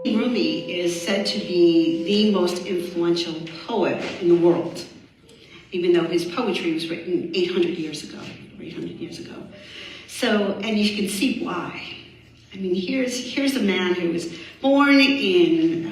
Rumi is said to be the most influential poet in the world, even though his poetry was written 800 years ago. So, and you can see why. I mean, here's a man who was born in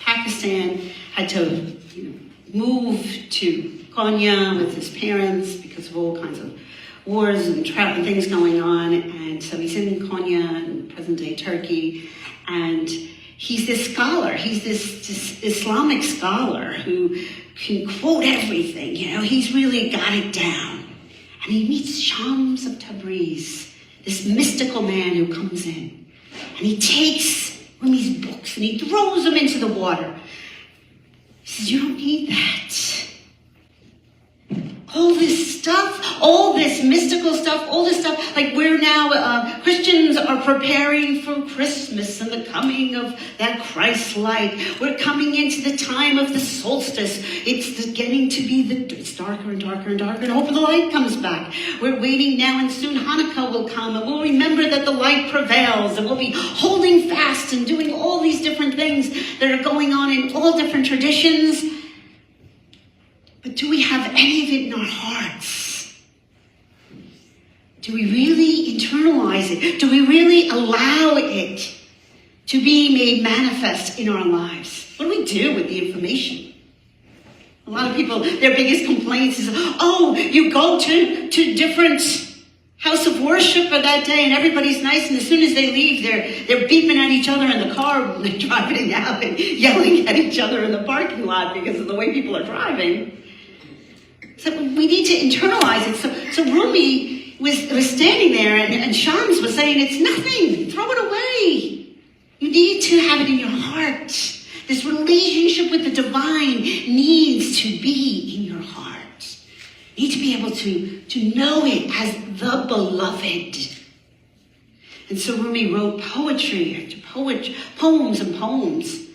Pakistan, had to move to Konya with his parents because of all kinds of wars and things going on. And so he's in Konya in present-day Turkey, and he's this scholar. He's this Islamic scholar who can quote everything. He's really got it down. And he meets Shams of Tabriz, this mystical man who comes in. And he takes Rumi's books and he throws them into the water. He says, you don't need that. All this stuff, all this mystical stuff, all this stuff, like we're now, Christians are preparing for Christmas and the coming of that Christ light. We're coming into the time of the solstice. It's getting to be it's darker and darker and darker, and hope the light comes back. We're waiting now, and soon Hanukkah will come, and we'll remember that the light prevails, and we'll be holding fast and doing all these different things that are going on in all different traditions. But do we have any of it in our hearts? Do we really internalize it? Do we really allow it to be made manifest in our lives? What do we do with the information? A lot of people, their biggest complaints is, you go to different house of worship for that day and everybody's nice, and as soon as they leave, they're beeping at each other in the car when they're driving out and yelling at each other in the parking lot because of the way people are driving. So we need to internalize it. So Rumi was standing there, and Shams was saying, it's nothing. Throw it away. You need to have it in your heart. This relationship with the divine needs to be in your heart. You need to be able to know it as the beloved. And so Rumi wrote poetry after poems and poems.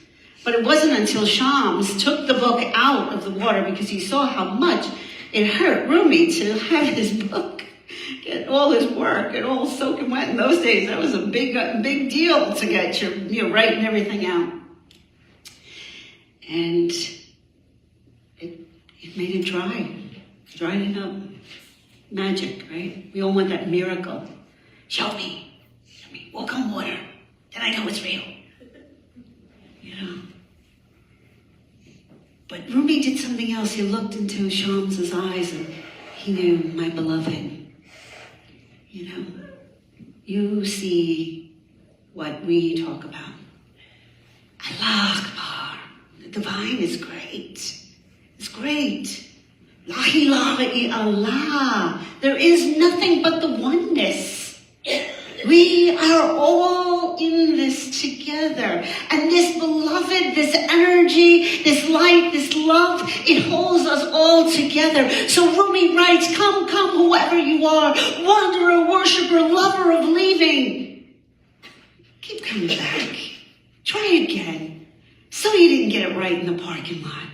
But it wasn't until Shams took the book out of the water, because he saw how much it hurt Rumi to have his book, get all his work, and all soaking wet. In those days, that was a big deal to get your writing everything out. And it made it dry. Dried it up. Magic, right? We all want that miracle. Show me. Walk on water. Then I know it's real. But Rumi did something else. He looked into Shams's eyes and he knew, my beloved, you see what we talk about. Allah Akbar. The divine is great. It's great. La ilaha illallah. There is nothing but the oneness. We are all in this together. And this beloved, this energy, this light, this love, it holds us all together. So Rumi writes, come, whoever you are, wanderer, worshiper, lover of leaving. Keep coming back. Try again. So you didn't get it right in the parking lot.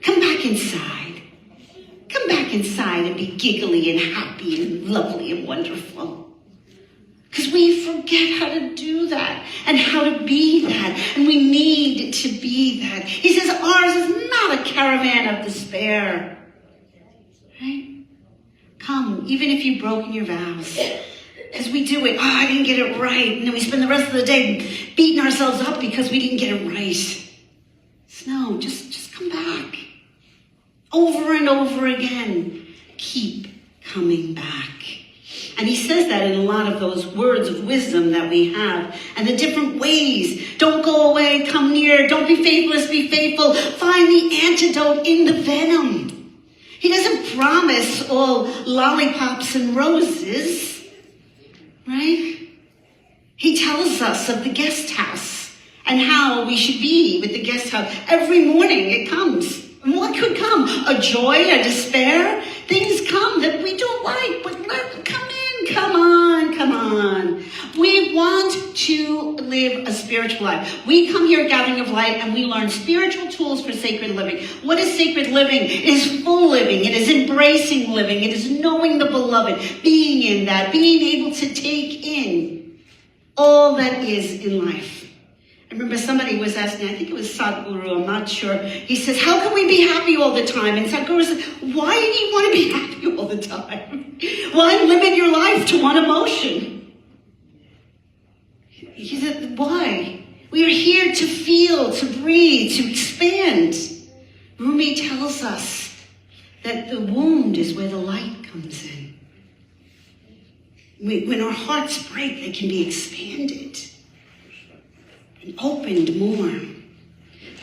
Come back inside. Come back inside and be giggly and happy and lovely and wonderful. Because we forget how to do that and how to be that. And we need to be that. He says ours is not a caravan of despair. Right? Come, even if you've broken your vows. Because we do it, I didn't get it right. And then we spend the rest of the day beating ourselves up because we didn't get it right. No, just come back. Over and over again. Keep coming back. And he says that in a lot of those words of wisdom that we have, and the different ways. Don't go away, come near. Don't be faithless, be faithful. Find the antidote in the venom. He doesn't promise all lollipops and roses, right? He tells us of the guest house and how we should be with the guest house. Every morning it comes. And what could come? A joy, a despair? Things come that we don't like, but come in. Come on. We want to live a spiritual life. We come here, Gathering of Light, and we learn spiritual tools for sacred living. What is sacred living? It is full living. It is embracing living. It is knowing the beloved, being in that, being able to take in all that is in life. I remember somebody was asking, I think it was Sadhguru, I'm not sure. He says, how can we be happy all the time? And Sadhguru says, why do you want to be happy all the time? Why limit your life to one emotion? He said, why? We are here to feel, to breathe, to expand. Rumi tells us that the wound is where the light comes in. When our hearts break, they can be expanded and opened more.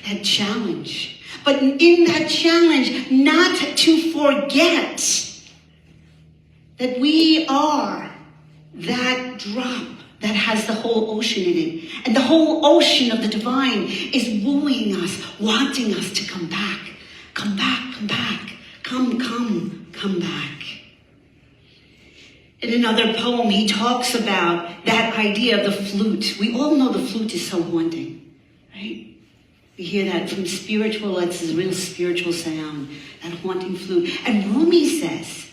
That challenge. But in that challenge, not to forget that we are that drop that has the whole ocean in it. And the whole ocean of the divine is wooing us, wanting us to come back. Come back, come back. Come back. In another poem, he talks about that idea of the flute. We all know the flute is so haunting, right? We hear that from spiritual, it's a real spiritual sound, that haunting flute. And Rumi says,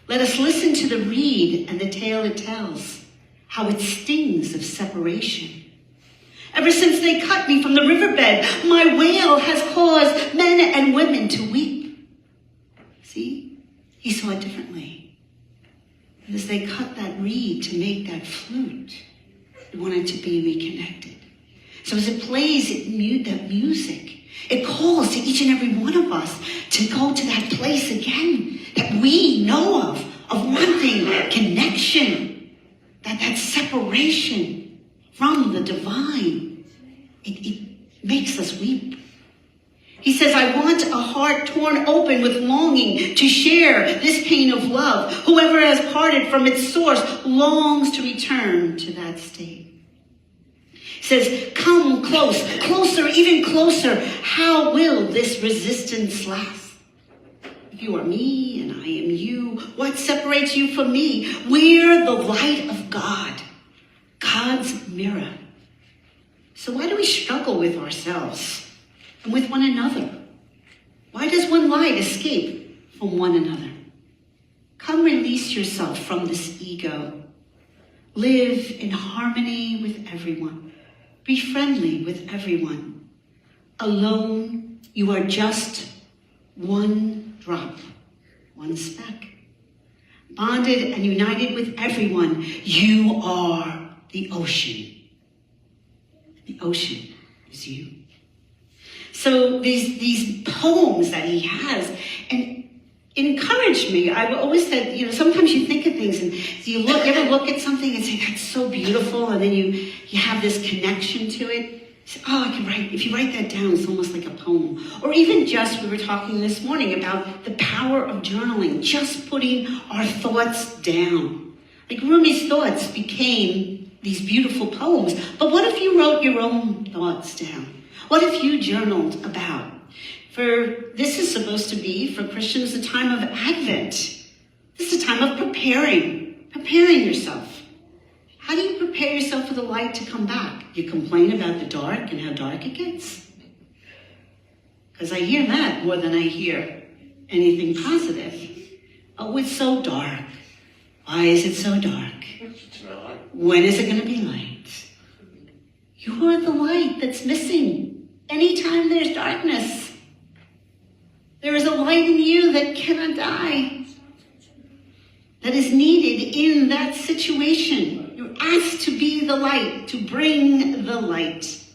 let us listen to the reed and the tale it tells, how it stings of separation. Ever since they cut me from the riverbed, my wail has caused men and women to weep. See, he saw it differently. As they cut that reed to make that flute, he wanted to be reconnected. So as it plays that music, it calls to each and every one of us to go to that place again that we know of wanting connection, that separation from the divine. It makes us weep. He says, I want a heart torn open with longing to share this pain of love. Whoever has parted from its source longs to return to that state. He says, come close, closer, even closer. How will this resistance last? If you are me and I am you, what separates you from me? We're the light of God, God's mirror. So why do we struggle with ourselves? And with one another? Why does one light escape from one another? Come release yourself from this ego. Live in harmony with everyone. Be friendly with everyone. Alone, you are just one drop, one speck. Bonded and united with everyone, you are the ocean. The ocean is you. So these poems that he has, and it encouraged me. I've always said, sometimes you think of things and you ever look at something and say, that's so beautiful, and then you have this connection to it. You say, oh, I can write, if you write that down, it's almost like a poem. Or even just, we were talking this morning about the power of journaling, just putting our thoughts down. Like Rumi's thoughts became these beautiful poems. But what if you wrote your own thoughts down? What if you journaled about? This is supposed to be, for Christians, a time of Advent. This is a time of preparing yourself. How do you prepare yourself for the light to come back? You complain about the dark and how dark it gets? Because I hear that more than I hear anything positive. Oh, it's so dark. Why is it so dark? When is it going to be light? You are the light that's missing. Anytime there's darkness, there is a light in you that cannot die, that is needed in that situation. You're asked to be the light, to bring the light.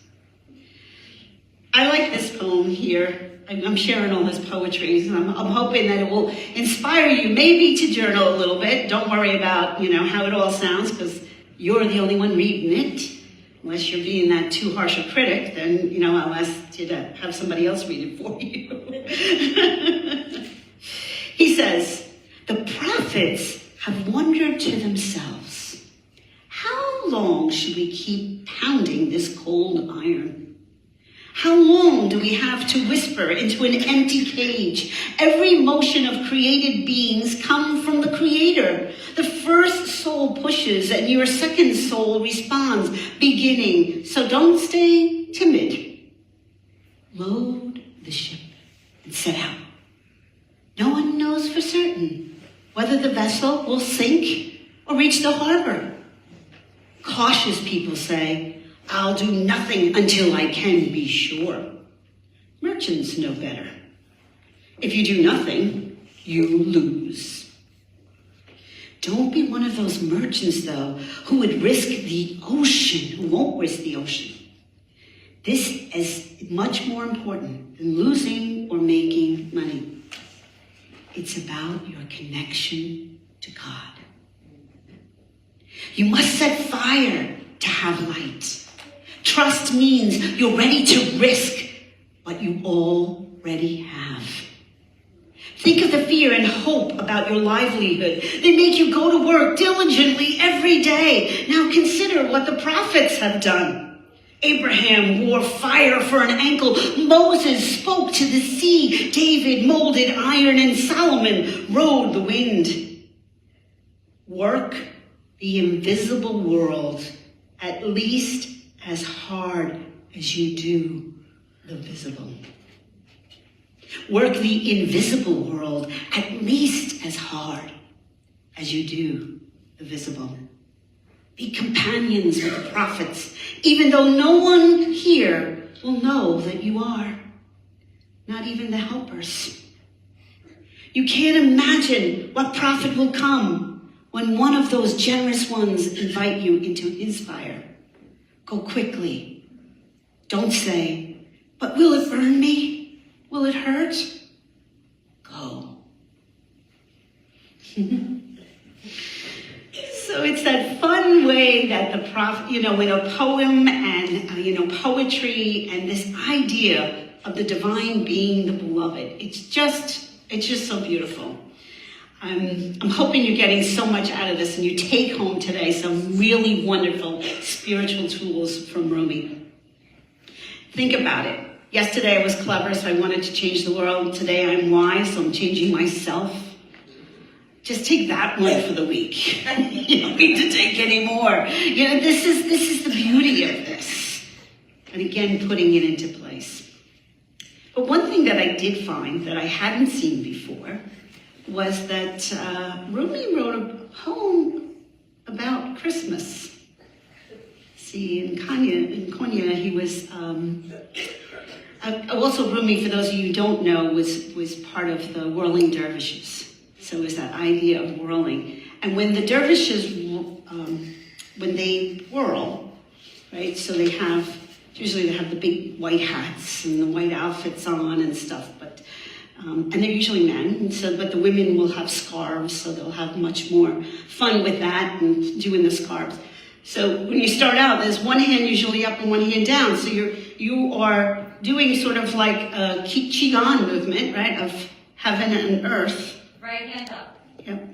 I like this poem here. I'm sharing all his poetry, and I'm hoping that it will inspire you maybe to journal a little bit. Don't worry about, how it all sounds, because you're the only one reading it. Unless you're being that too harsh a critic, then, I'll ask you to have somebody else read it for you. He says, the prophets have wondered to themselves, how long should we keep pounding this cold iron? How long do we have to whisper into an empty cage? Every motion of created beings come from the Creator. The first soul pushes and your second soul responds, beginning. So don't stay timid. Load the ship and set out. No one knows for certain whether the vessel will sink or reach the harbor. Cautious people say, I'll do nothing until I can be sure. Merchants know better. If you do nothing, you lose. Don't be one of those merchants, though, who would risk the ocean, who won't risk the ocean. This is much more important than losing or making money. It's about your connection to God. You must set fire to have light. Trust means you're ready to risk what you already have. Think of the fear and hope about your livelihood. They make you go to work diligently every day. Now consider what the prophets have done. Abraham wore fire for an ankle. Moses spoke to the sea. David molded iron, and Solomon rode the wind. Work the invisible world at least as hard as you do the visible. Work the invisible world at least as hard as you do the visible. Be companions with the prophets, even though no one here will know that you are, not even the helpers. You can't imagine what prophet will come when one of those generous ones invite you into his fire. Go quickly. Don't say, but will it burn me? Will it hurt? Go. So it's that fun way that the prophet, with a poem and, poetry and this idea of the divine being the beloved. It's just so beautiful. I'm hoping you're getting so much out of this and you take home today some really wonderful spiritual tools from RUMI. Think about it. Yesterday I was clever, so I wanted to change the world. Today I'm wise, so I'm changing myself. Just take that one for the week. You don't need to take any more. This is the beauty of this. And again, putting it into place. But one thing that I did find that I hadn't seen before was that RUMI wrote a poem about Christmas. See, in Konya, he was... also, RUMI, for those of you who don't know, was part of the Whirling dervishes. So it was that idea of whirling. And when the dervishes, when they whirl, right, so usually they have the big white hats and the white outfits on and stuff, but and they're usually men, but the women will have scarves, so they'll have much more fun with that and doing the scarves. So when you start out, there's one hand usually up and one hand down. So you are doing sort of like a Qigong movement, right, of heaven and earth. Right hand up. Yep.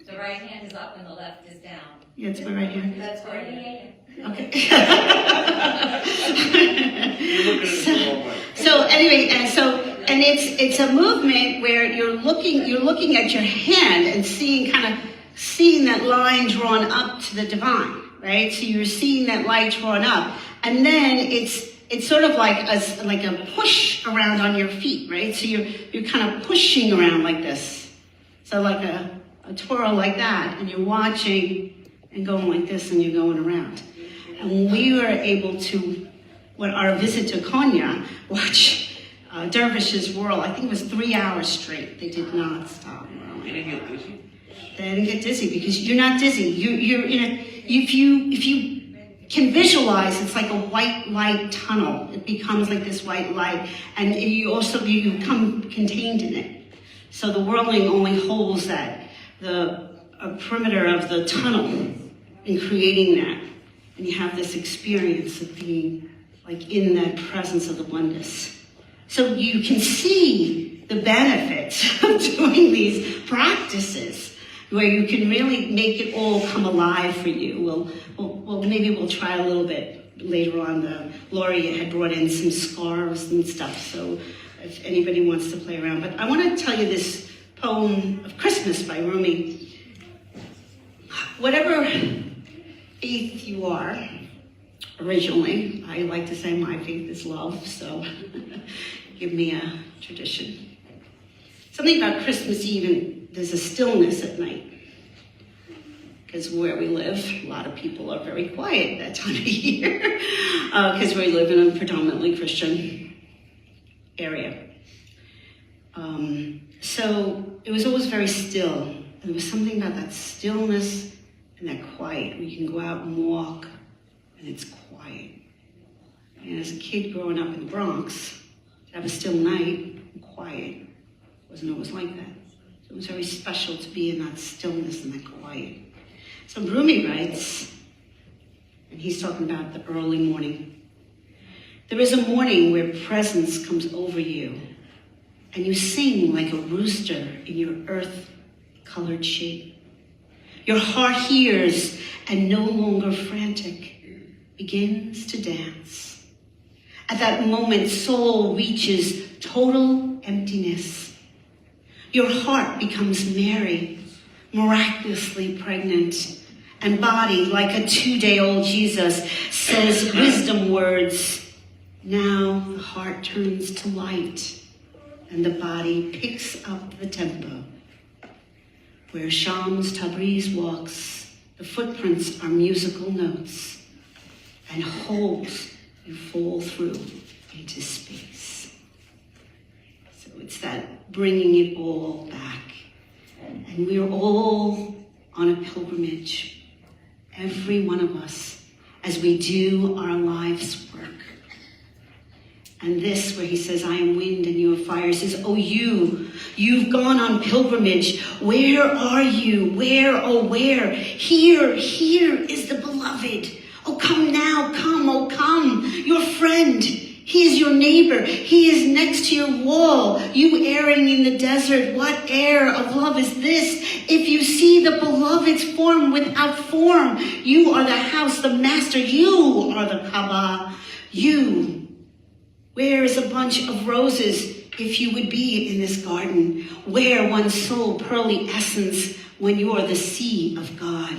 The right hand is up and the left is down. Yeah, it's my right hand. That's right hand. Okay. You're looking at the wrong way. So anyway, and it's a movement where you're looking at your hand and seeing that line drawn up to the divine, right? So you're seeing that light drawn up, and then it's sort of like a push around on your feet, right? So you're kind of pushing around like this, so like a twirl like that, and you're watching and going like this, and you're going around. And we were able to, when our visit to Konya, watch dervishes whirl. I think it was 3 hours straight. They did not stop whirling. They didn't get dizzy? They didn't get dizzy because you're not dizzy. You're in a, if you can visualize, it's like a white light tunnel. It becomes like this white light, and you become contained in it. So the whirling only holds the perimeter of the tunnel in creating that. And you have this experience of being like in that presence of the oneness. So you can see the benefits of doing these practices where you can really make it all come alive for you. Maybe we'll try a little bit later on. Laurie had brought in some scarves and stuff, so if anybody wants to play around. But I want to tell you this poem of Christmas by RUMI. Whatever faith you are, originally, I like to say my faith is love, so give me a tradition. Something about Christmas Eve, and there's a stillness at night. because where we live, a lot of people are very quiet that time of year, because we live in a predominantly Christian area. So it was always very still. And there was something about that stillness and that quiet, where you can go out and walk, and it's quiet. And as a kid growing up in the Bronx, to have a still night, and quiet, wasn't always like that. So it was very special to be in that stillness and that quiet. So RUMI writes, and he's talking about the early morning. There is a morning where presence comes over you, and you sing like a rooster in your earth-colored shape. Your heart hears, and no longer frantic, begins to dance. At that moment, soul reaches total emptiness. Your heart becomes merry, miraculously pregnant, and body, like a 2-day-old Jesus, says wisdom words. Now the heart turns to light, and the body picks up the tempo. Where Shams Tabriz walks, the footprints are musical notes, and holes you fall through into space. So it's that bringing it all back. And we're all on a pilgrimage, every one of us, as we do our life's work. And this, where he says, I am wind and you are fire, says, oh, you've gone on pilgrimage. Where are you? Where, oh, where? Here is the beloved. Oh, come now, come, oh, come. Your friend, he is your neighbor. He is next to your wall. You erring in the desert, what air of love is this? If you see the beloved's form without form, you are the house, the master. You are the Kaaba. You. Where is a bunch of roses if you would be in this garden? Where one soul pearly essence when you are the sea of God?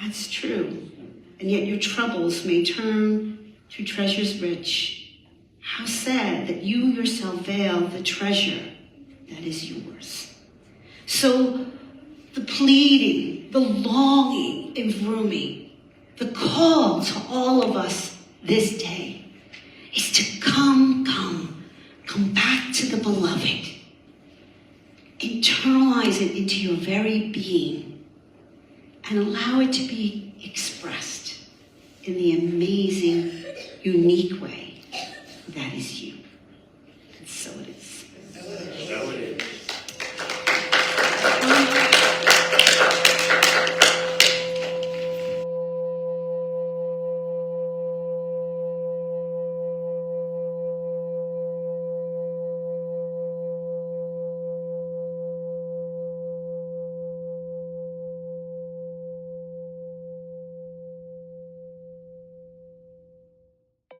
That's true. And yet your troubles may turn to treasures rich. How sad that you yourself veil the treasure that is yours. So the pleading, the longing in RUMI, the call to all of us this day is to come back to the beloved. Internalize it into your very being and allow it to be expressed in the amazing, unique way that is you.